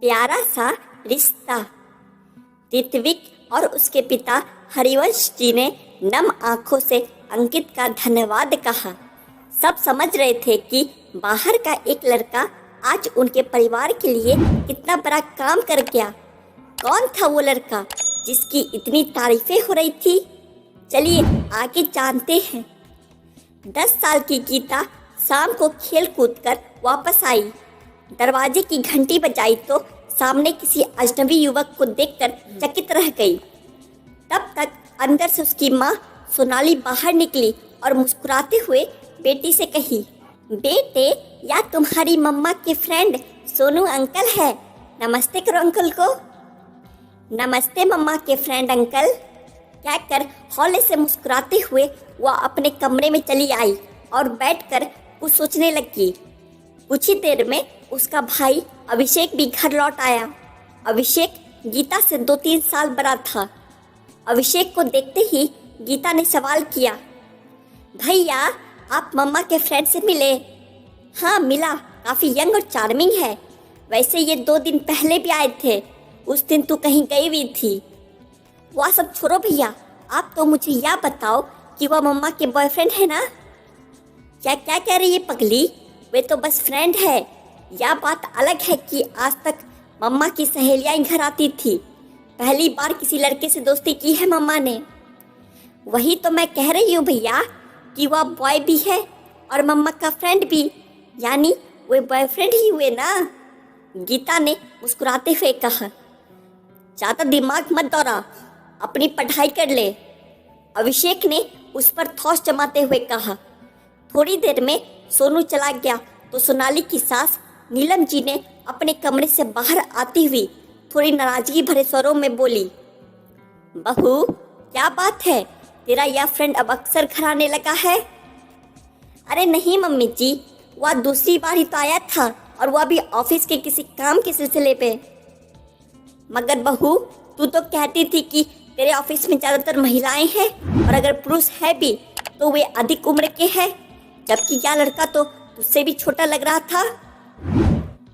प्यारा सा रिश्ता। ऋत्विक और उसके पिता हरिवंश जी ने नम आंखों से अंकित का धन्यवाद कहा। सब समझ रहे थे कि बाहर का एक लड़का आज उनके परिवार के लिए कितना बड़ा काम कर गया। कौन था वो लड़का जिसकी इतनी तारीफें हो रही थी? चलिए आगे जानते हैं। 10 साल की गीता शाम को खेल कूद कर वापस आई। दरवाजे की घंटी बजाई तो सामने किसी अजनबी युवक को देखकर चकित रह गई। तब तक अंदर से उसकी माँ सोनाली बाहर निकली और मुस्कुराते हुए बेटी से कही, बेटे या तुम्हारी मम्मा के फ्रेंड सोनू अंकल है, नमस्ते करो अंकल को। नमस्ते मम्मा के फ्रेंड अंकल, कहकर हौले से मुस्कुराते हुए वह अपने कमरे में चली आई और बैठकर कुछ सोचने लगी। कुछ ही देर में उसका भाई अभिषेक भी घर लौट आया। अभिषेक गीता से 2-3 साल बड़ा था। अभिषेक को देखते ही गीता ने सवाल किया, भैया आप मम्मा के फ्रेंड से मिले? हाँ मिला, काफ़ी यंग और चार्मिंग है। वैसे ये 2 दिन पहले भी आए थे, उस दिन तू कहीं गई हुई थी। वह सब छोड़ो भैया, आप तो मुझे यह बताओ कि वह मम्मा के बॉयफ्रेंड है ना? क्या क्या कह रही है पगली, वे तो बस फ्रेंड है। यह बात अलग है कि आज तक मम्मा की सहेलियाँ घर आती थी, पहली बार किसी लड़के से दोस्ती की है मम्मा ने। वही तो मैं कह रही हूँ भैया कि वह बॉय भी है और मम्मा का फ्रेंड भी, यानी वे बॉयफ्रेंड ही हुए ना। गीता ने मुस्कुराते हुए कहा, ज़्यादा दिमाग मत दौड़ा, अपनी पढ़ाई कर ले। अभिषेक ने उस पर थौस जमाते हुए कहा। थोड़ी देर में सोनू चला गया तो सोनाली की सास नीलम जी ने अपने कमरे से बाहर आती हुई थोड़ी नाराजगी भरे स्वरों में बोली, बहू क्या बात है, तेरा यह फ्रेंड अब अक्सर घर आने लगा है? अरे नहीं मम्मी जी, वह दूसरी बार ही तो आया था और वह भी ऑफिस के किसी काम के सिलसिले पे। मगर बहू तू तो कहती थी कि तेरे ऑफिस में ज़्यादातर महिलाएं हैं और अगर पुरुष है भी तो वे अधिक उम्र के हैं, जबकि यह लड़का तो तुझसे भी छोटा लग रहा था।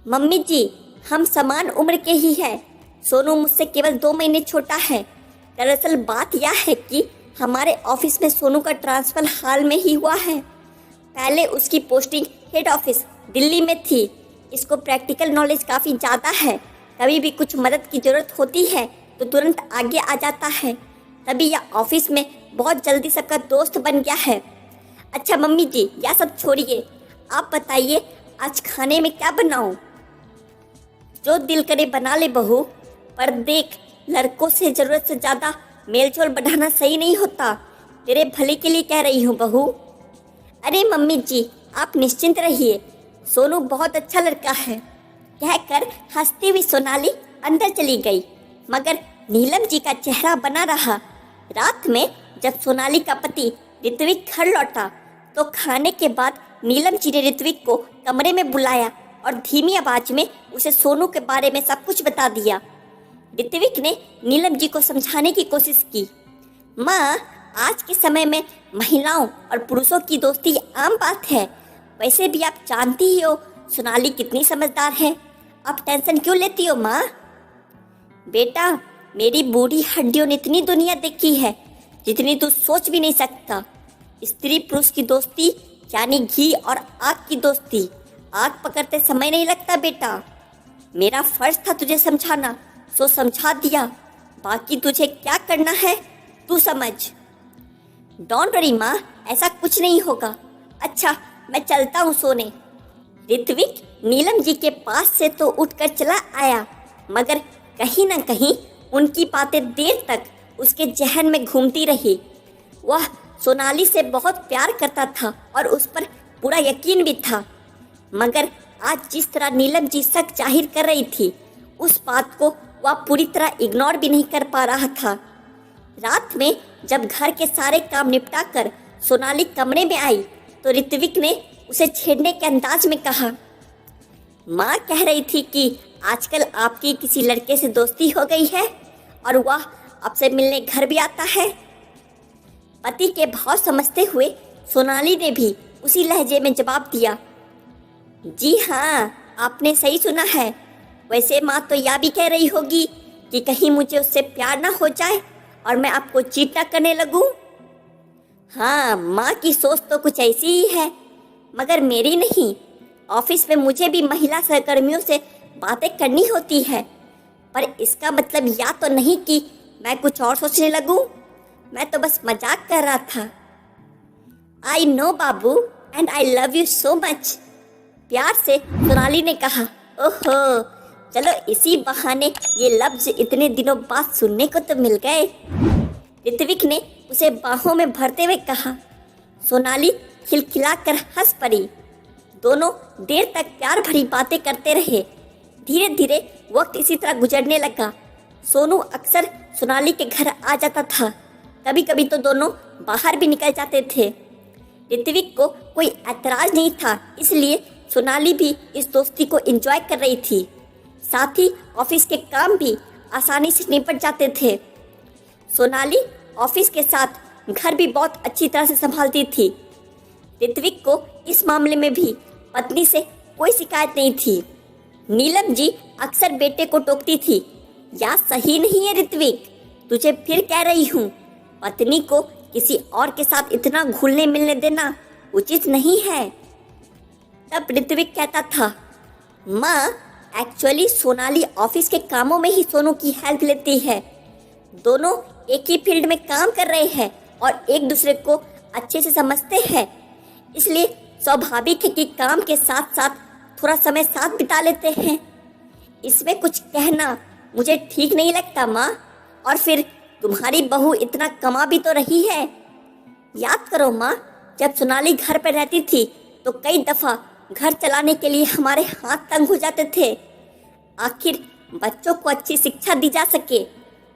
मम्मी जी हम समान उम्र के ही हैं, सोनू मुझसे केवल 2 महीने छोटा है। दरअसल बात यह है कि हमारे ऑफिस में सोनू का ट्रांसफर हाल में ही हुआ है। पहले उसकी पोस्टिंग हेड ऑफिस दिल्ली में थी। इसको प्रैक्टिकल नॉलेज काफ़ी ज़्यादा है, कभी भी कुछ मदद की ज़रूरत होती है तो तुरंत आगे आ जाता है। तभी यह ऑफिस में बहुत जल्दी सबका दोस्त बन गया है। अच्छा मम्मी जी यह सब छोड़िए, आप बताइए आज खाने में क्या बनाऊं? जो दिल करे बना ले बहू, पर देख लड़कों से ज़रूरत से ज़्यादा मेलजोल बढ़ाना सही नहीं होता। तेरे भले के लिए कह रही हूँ बहू। अरे मम्मी जी आप निश्चिंत रहिए, सोनू बहुत अच्छा लड़का है, कहकर हंसती हुई सोनाली अंदर चली गई। मगर नीलम जी का चेहरा बना रहा। रात में जब सोनाली का पति ऋत्विक घर लौटा तो खाने के बाद नीलम जी ने ऋत्विक को कमरे में बुलाया और धीमी आवाज में उसे सोनू के बारे में सब कुछ बता दिया। ऋत्विक ने नीलम जी को समझाने की कोशिश की, माँ आज के समय में महिलाओं और पुरुषों की दोस्ती आम बात है। वैसे भी आप जानती ही हो सोनाली कितनी समझदार है, आप टेंशन क्यों लेती हो माँ? बेटा मेरी बूढ़ी हड्डियों ने इतनी दुनिया देखी है जितनी तू सोच भी नहीं सकता। स्त्री पुरुष की दोस्ती यानी घी और आग की दोस्ती, आग पकड़ते समय नहीं लगता बेटा। मेरा फर्ज था तुझे समझाना, सो समझा दिया, बाकी तुझे क्या करना है तू समझ। डोंट वरी माँ, ऐसा कुछ नहीं होगा। अच्छा मैं चलता हूँ सोने। ऋत्विक नीलम जी के पास से तो उठकर चला आया, मगर कहीं ना कहीं उनकी बातें देर तक उसके जहन में घूमती रही। वह सोनाली से बहुत प्यार करता था और उस पर पूरा यकीन भी था, मगर आज जिस तरह नीलम जी शक जाहिर कर रही थी उस बात को वह पूरी तरह इग्नोर भी नहीं कर पा रहा था। रात में जब घर के सारे काम निपटा कर सोनाली कमरे में आई तो ऋत्विक ने उसे छेड़ने के अंदाज में कहा, माँ कह रही थी कि आजकल आपकी किसी लड़के से दोस्ती हो गई है और वह आपसे मिलने घर भी आता है। पति के भाव समझते हुए सोनाली ने भी उसी लहजे में जवाब दिया, जी हाँ, आपने सही सुना है। वैसे माँ तो यह भी कह रही होगी कि कहीं मुझे उससे प्यार ना हो जाए और मैं आपको चीट ना करने लगूं। हाँ, माँ की सोच तो कुछ ऐसी ही है, मगर मेरी नहीं। ऑफिस में मुझे भी महिला सहकर्मियों से बातें करनी होती है, पर इसका मतलब या तो नहीं कि मैं कुछ और सोचने लगूं। मैं तो बस मजाक कर रहा था। I know Babu, and I love you so much, प्यार से सोनाली ने कहा। ओहो, चलो इसी बहाने ये लफ्ज इतने दिनों बाद सुनने को तो मिल गए। ऋत्विक ने उसे बाहों में भरते हुए कहा। सोनाली खिलखिलाकर हंस पड़ी। दोनों देर तक प्यार भरी बातें करते रहे। धीरे धीरे वक्त इसी तरह गुजरने लगा। सोनू अक्सर सोनाली के घर आ जाता था। कभी कभी तो दोनों बाहर भी निकल जाते थे। ऋत्विक को कोई ऐतराज नहीं था, इसलिए सोनाली भी इस दोस्ती को एंजॉय कर रही थी। साथ ही ऑफिस के काम भी आसानी से निपट जाते थे। सोनाली ऑफिस के साथ घर भी बहुत अच्छी तरह से संभालती थी। ऋत्विक को इस मामले में भी पत्नी से कोई शिकायत नहीं थी। नीलम जी अक्सर बेटे को टोकती थी, या सही नहीं है ऋत्विक, तुझे फिर कह रही हूँ, पत्नी को किसी और के साथ इतना घुलने मिलने देना उचित नहीं है। तब ऋत्विक कहता था, माँ एक्चुअली सोनाली ऑफिस के कामों में ही सोनू की हेल्प लेती है। दोनों एक ही फील्ड में काम कर रहे हैं और एक दूसरे को अच्छे से समझते हैं, इसलिए स्वाभाविक है कि काम के साथ साथ थोड़ा समय साथ बिता लेते हैं। इसमें कुछ कहना मुझे ठीक नहीं लगता माँ। और फिर तुम्हारी बहू इतना कमा भी तो रही है। याद करो माँ, जब सोनाली घर पर रहती थी तो कई दफ़ा घर चलाने के लिए हमारे हाथ तंग हो जाते थे। आखिर बच्चों को अच्छी शिक्षा दी जा सके,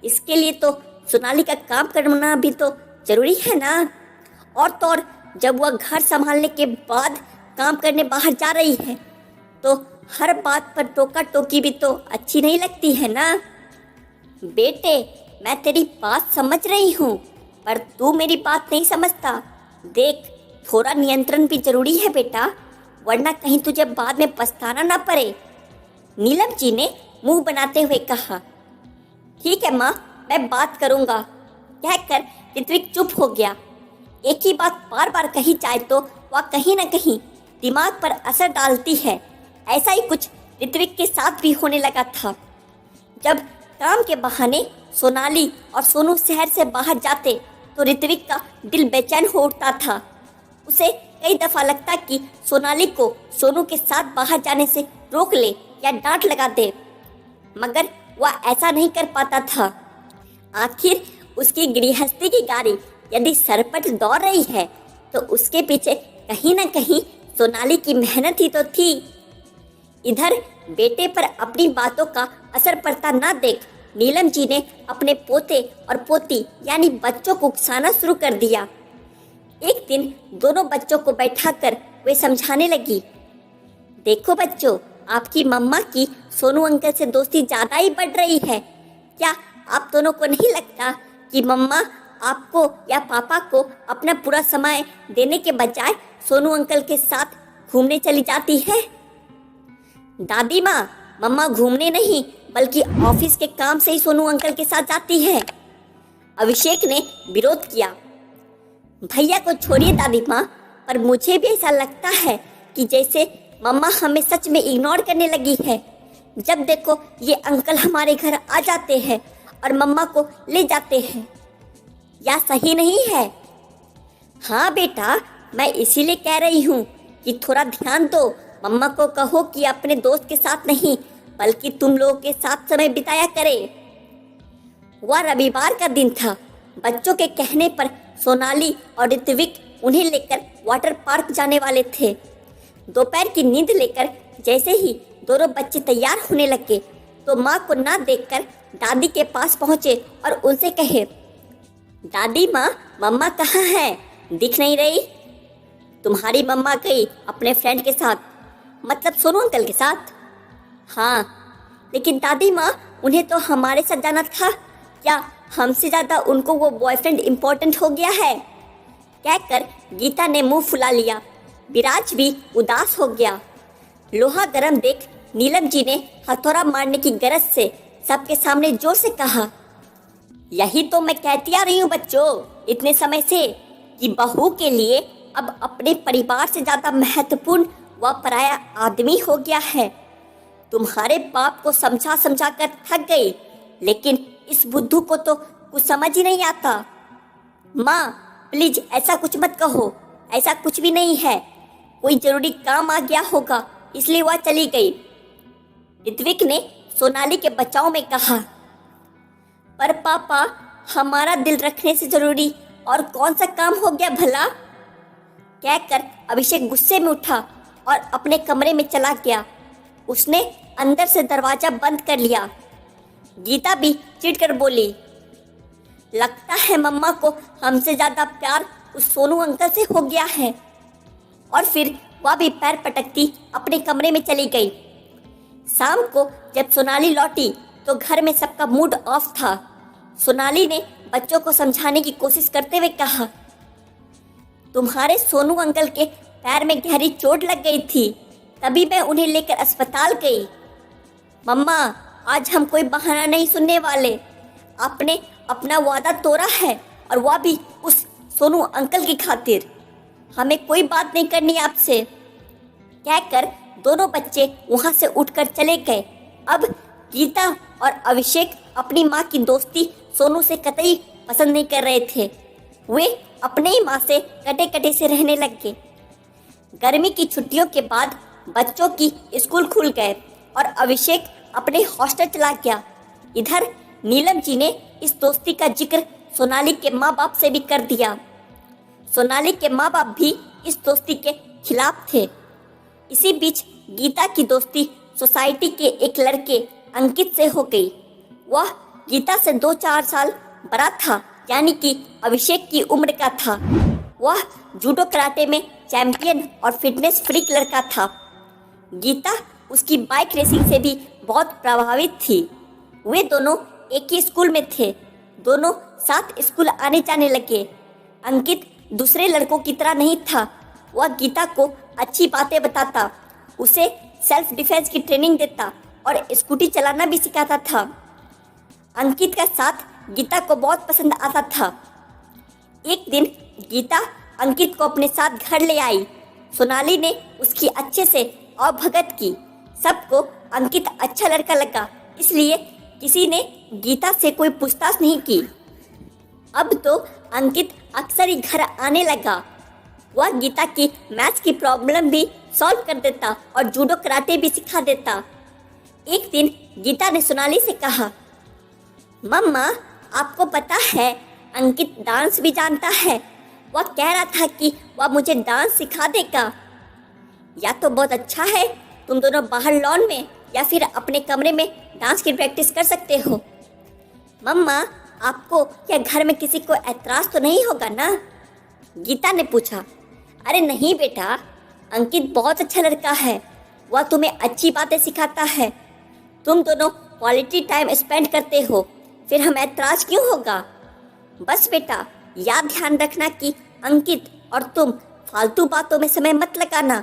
इसके लिए तो सोनाली का काम करना भी तो जरूरी है ना। और तो और जब वह घर संभालने के बाद काम करने बाहर जा रही है तो हर बात पर टोका टोकी भी तो अच्छी नहीं लगती है ना। बेटे, मैं तेरी बात समझ रही हूँ, पर तू मेरी बात नहीं समझता। देख, थोड़ा नियंत्रण भी जरूरी है बेटा, वरना कहीं तुझे बाद में पछताना ना पड़े। नीलम जी ने मुंह बनाते हुए कहा। ठीक है माँ, मैं बात करूँगा, कहकर ऋत्विक चुप हो गया। एक ही बात बार बार कही जाए तो वह कहीं न कहीं दिमाग पर असर डालती है। ऐसा ही कुछ ऋत्विक के साथ भी होने लगा था। जब काम के बहाने सोनाली और सोनू शहर से बाहर जाते तो ऋत्विक का दिल बेचैन हो उठता था। उसे कई दफ़ा लगता कि सोनाली को सोनू के साथ बाहर जाने से रोक ले या डांट लगा दे, मगर वह ऐसा नहीं कर पाता था। आखिर उसकी गृहस्थी की गाड़ी यदि सर पर दौड़ रही है तो उसके पीछे कहीं न कहीं सोनाली की मेहनत ही तो थी। इधर बेटे पर अपनी बातों का असर पड़ता ना देख नीलम जी ने अपने पोते और पोती यानी बच्चों को उकसाना शुरू कर दिया। एक दिन दोनों बच्चों को बैठाकर वे समझाने लगी, देखो बच्चों, आपकी मम्मा की सोनू अंकल से दोस्ती ज़्यादा ही बढ़ रही है। क्या आप दोनों को नहीं लगता कि मम्मा आपको या पापा को अपना पूरा समय देने के बजाय सोनू अंकल के साथ घूमने चली जाती है? दादी माँ, मम्मा घूमने नहीं बल्कि ऑफिस के काम से ही सोनू अंकल के साथ जाती है। अभिषेक ने विरोध किया। भैया को छोड़िए दादी माँ, पर मुझे भी ऐसा लगता है कि जैसे मम्मा हमें सच में इग्नोर करने लगी है। जब देखो ये अंकल हमारे घर आ जाते हैं और मम्मा को ले जाते हैं। या सही नहीं है? हाँ बेटा, मैं इसीलिए कह रही हूँ कि थोड़ा ध्यान दो। मम्मा को कहो कि अपने दोस्त के साथ नहीं बल्कि तुम लोगों के साथ समय बिताया करे। वह रविवार का दिन था। बच्चों के कहने पर सोनाली और ऋत्विक उन्हें लेकर वाटर पार्क जाने वाले थे। दोपहर की नींद लेकर जैसे ही दोनों बच्चे तैयार होने लगे तो माँ को ना देखकर दादी के पास पहुँचे और उनसे कहे, दादी माँ, मम्मा कहाँ है? दिख नहीं रही। तुम्हारी मम्मा गई अपने फ्रेंड के साथ, मतलब सोनू अंकल के साथ। हाँ, लेकिन दादी माँ, उन्हें तो हमारे साथ जाना था। क्या हमसे ज़्यादा उनको वो बॉयफ्रेंड इम्पोर्टेंट हो गया है? कहकर गीता ने मुंह फुला लिया। विराज भी उदास हो गया। लोहा गरम देख नीलम जी ने हथौड़ा मारने की गरज से सबके सामने जोर से कहा, यही तो मैं कहती आ रही हूँ बच्चों इतने समय से कि बहू के लिए अब अपने परिवार से ज्यादा महत्वपूर्ण वह पराया आदमी हो गया है। तुम्हारे बाप को समझा समझा कर थक गई, लेकिन इस बुद्धू को तो कुछ समझ ही नहीं आता। माँ प्लीज ऐसा कुछ मत कहो, ऐसा कुछ भी नहीं है, कोई जरूरी काम आ गया होगा इसलिए वह चली गई। ऋत्विक ने सोनाली के बचाव में कहा, पर पापा हमारा दिल रखने से जरूरी और कौन सा काम हो गया भला? कहकर अभिषेक गुस्से में उठा और अपने कमरे में चला गया। उसने अंदर से दरवाजा बंद कर लिया। गीता भी चिढ़कर बोली, लगता है मम्मा को हमसे ज्यादा प्यार उस सोनू अंकल से हो गया है। और फिर वह भी पैर पटकती अपने कमरे में चली गई। शाम को जब सोनाली लौटी तो घर में सबका मूड ऑफ था। सोनाली ने बच्चों को समझाने की कोशिश करते हुए कहा, तुम्हारे सोनू अंकल के पैर में गहरी चोट लग गई थी, तभी मैं उन्हें लेकर अस्पताल गई। मम्मा आज हम कोई बहाना नहीं सुनने वाले, आपने अपना वादा तोड़ा है और वह भी उस सोनू अंकल की खातिर। हमें कोई बात नहीं करनी आपसे। कहकर दोनों बच्चे वहां से उठकर चले गए। अब गीता और अभिषेक अपनी माँ की दोस्ती सोनू से कतई पसंद नहीं कर रहे थे। वे अपने ही माँ से कटे कटे से रहने लग गए। गर्मी की छुट्टियों के बाद बच्चों की स्कूल खुल गए और अभिषेक अपने हॉस्टल चला गया। इधर नीलम जी ने इस दोस्ती का जिक्र सोनाली के माँ बाप से भी कर दिया। सोनाली के माँ बाप भी इस दोस्ती के खिलाफ थे। इसी बीच गीता की दोस्ती सोसाइटी के एक लड़के अंकित से हो गई। वह गीता से 2-4 साल बड़ा था, यानी कि अभिषेक की उम्र का था। वह जूडो कराटे में चैंपियन और फिटनेस फ्रीक लड़का था। गीता उसकी बाइक रेसिंग से भी बहुत प्रभावित थी। वे दोनों एक ही स्कूल में थे, दोनों साथ स्कूल आने जाने लगे। अंकित दूसरे लड़कों की तरह नहीं था। वह गीता को अच्छी बातें बताता, उसे सेल्फ डिफेंस की ट्रेनिंग देता और स्कूटी चलाना भी सिखाता था। अंकित का साथ गीता को बहुत पसंद आता था। एक दिन गीता अंकित को अपने साथ घर ले आई। सोनाली ने उसकी अच्छे से अवभगत की। सबको अंकित अच्छा लड़का लगा, इसलिए किसी ने गीता से कोई पूछताछ नहीं की। अब तो अंकित अक्सर ही घर आने लगा। वह गीता की मैथ्स की प्रॉब्लम भी सॉल्व कर देता और जूडो कराटे भी सिखा देता। एक दिन गीता ने सोनाली से कहा, मम्मा आपको पता है अंकित डांस भी जानता है। वह कह रहा था कि वह मुझे डांस सिखा देगा। या तो बहुत अच्छा है, तुम दोनों बाहर लॉन में या फिर अपने कमरे में डांस की प्रैक्टिस कर सकते हो। मम्मा आपको क्या घर में किसी को ऐतराज तो नहीं होगा ना? गीता ने पूछा। अरे नहीं बेटा, अंकित बहुत अच्छा लड़का है, वह तुम्हें अच्छी बातें सिखाता है। तुम दोनों क्वालिटी टाइम स्पेंड करते हो, फिर हम ऐतराज क्यों होगा? बस बेटा याद ध्यान रखना कि अंकित और तुम फालतू बातों में समय मत लगाना।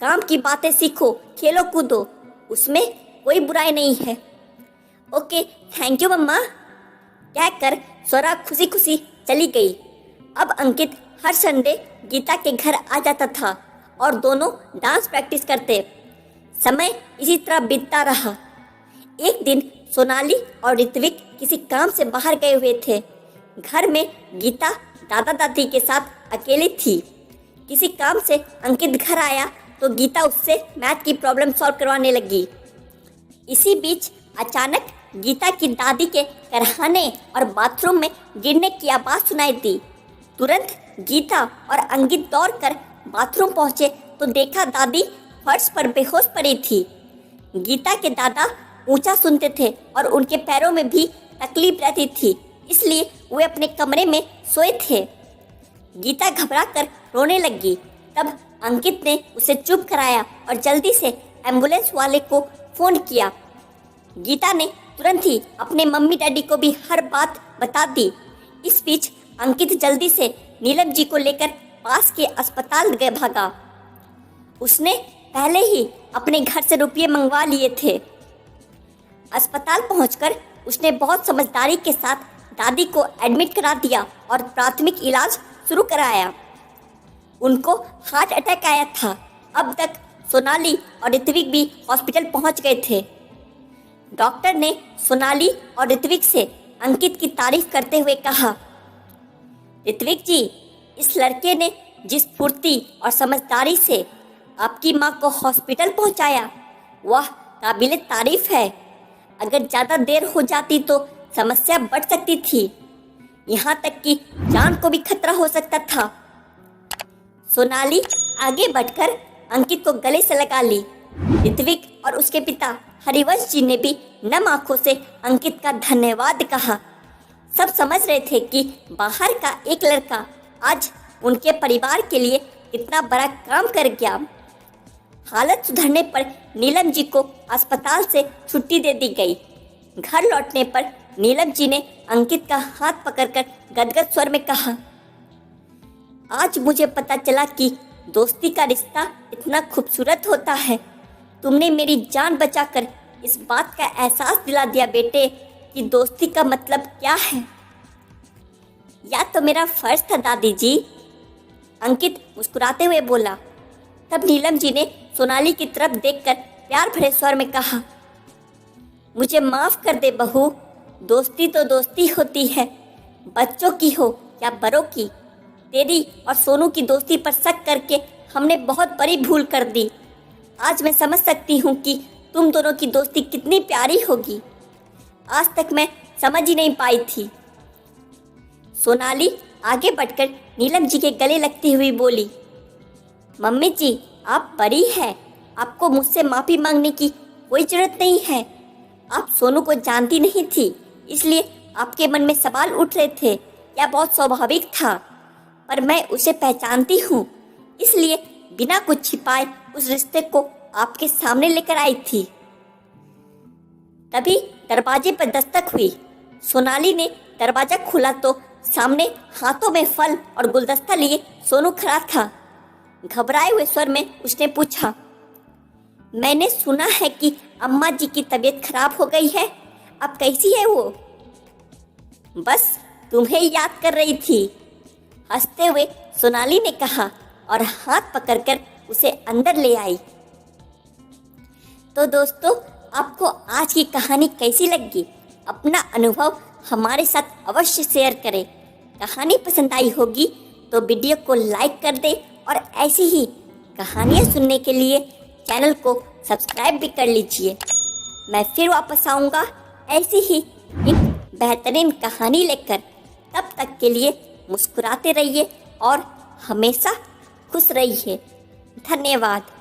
काम की बातें सीखो, खेलो कूदो, उसमें कोई बुराई नहीं है। ओके थैंक यू मम्मा। कहकर स्वरा खुशी खुशी चली गई। अब अंकित हर संडे गीता के घर आ जाता था और दोनों डांस प्रैक्टिस करते। समय इसी तरह बीतता रहा। एक दिन सोनाली और ऋत्विक किसी काम से बाहर गए हुए थे। घर में गीता दादा दादी के साथ अकेली थी। किसी काम से अंकित घर आया तो गीता उससे मैथ की प्रॉब्लम सॉल्व करवाने लगी। इसी बीच अचानक गीता की दादी के करहाने और बाथरूम में गिरने की आवाज सुनाई दी। तुरंत गीता और अंकित दौड़कर बाथरूम पहुंचे तो देखा दादी फर्श पर बेहोश पड़ी थी। गीता के दादा ऊंचा सुनते थे और उनके पैरों में भी तकलीफ रहती थी, इसलिए वे अपने कमरे में सोए थे। गीता घबराकर रोने लगी। तब अंकित ने उसे चुप कराया और जल्दी से एम्बुलेंस वाले को फोन किया। गीता ने तुरंत ही अपने मम्मी डैडी को भी हर बात बता दी। इस बीच अंकित जल्दी से नीलम जी को लेकर पास के अस्पताल गए भागा। उसने पहले ही अपने घर से रुपये मंगवा लिए थे। अस्पताल पहुंचकर उसने बहुत समझदारी के साथ दादी को एडमिट करा दिया और प्राथमिक इलाज शुरू कराया। उनको हार्ट अटैक आया था। अब तक सोनाली और ऋत्विक भी हॉस्पिटल पहुंच गए थे। डॉक्टर ने सोनाली और ऋत्विक से अंकित की तारीफ करते हुए कहा, ऋत्विक जी, इस लड़के ने जिस फुर्ती और समझदारी से आपकी माँ को हॉस्पिटल पहुंचाया, वह काबिल तारीफ है। अगर ज़्यादा देर हो जाती तो समस्या बढ़ सकती थी, यहाँ तक कि जान को भी खतरा हो सकता था। सोनाली आगे बढ़कर अंकित को गले से लगा ली। ऋत्विक और उसके पिता हरिवंश जी ने भी नम आंखों से अंकित का धन्यवाद कहा। सब समझ रहे थे कि बाहर का एक लड़का आज उनके परिवार के लिए कितना बड़ा काम कर गया। हालत सुधरने पर नीलम जी को अस्पताल से छुट्टी दे दी गई। घर लौटने पर नीलम जी ने अंकित का हाथ पकड़कर गदगद स्वर में कहा, आज मुझे पता चला कि दोस्ती का रिश्ता इतना खूबसूरत होता है। तुमने मेरी जान बचाकर इस बात का एहसास दिला दिया बेटे कि दोस्ती का मतलब क्या है। या तो मेरा फर्ज था दादी जी, अंकित मुस्कुराते हुए बोला। तब नीलम जी ने सोनाली की तरफ देखकर प्यार भरे स्वर में कहा, मुझे माफ कर दे बहू, दोस्ती तो दोस्ती होती है, बच्चों की हो या बड़ों की। तेरी और सोनू की दोस्ती पर शक करके हमने बहुत बड़ी भूल कर दी। आज मैं समझ सकती हूँ कि तुम दोनों की दोस्ती कितनी प्यारी होगी। आज तक मैं समझ ही नहीं पाई थी। सोनाली आगे बढ़कर नीलम जी के गले लगती हुई बोली, मम्मी जी, आप बड़ी हैं, आपको मुझसे माफ़ी मांगने की कोई ज़रूरत नहीं है। आप सोनू को जानती नहीं थी, इसलिए आपके मन में सवाल उठ रहे थे, यह बहुत स्वाभाविक था। पर मैं उसे पहचानती हूँ, इसलिए बिना कुछ छिपाए उस रिश्ते को आपके सामने लेकर आई थी। तभी दरवाजे पर दस्तक हुई। सोनाली ने दरवाजा खोला तो सामने हाथों में फल और गुलदस्ता लिए सोनू खड़ा था। घबराए हुए स्वर में उसने पूछा, मैंने सुना है कि अम्मा जी की तबीयत खराब हो गई है, अब कैसी है वो? बस तुम्हें याद कर रही थी, हंसते हुए सोनाली ने कहा और हाथ पकड़कर उसे अंदर ले आई। तो दोस्तों, आपको आज की कहानी कैसी लगी? अपना अनुभव हमारे साथ अवश्य शेयर करें। कहानी पसंद आई होगी तो वीडियो को लाइक कर दें और ऐसी ही कहानियाँ सुनने के लिए चैनल को सब्सक्राइब भी कर लीजिए। मैं फिर वापस आऊँगा ऐसी ही एक बेहतरीन कहानी लेकर। तब तक के लिए मुस्कुराते रहिए और हमेशा खुश रहिए। धन्यवाद।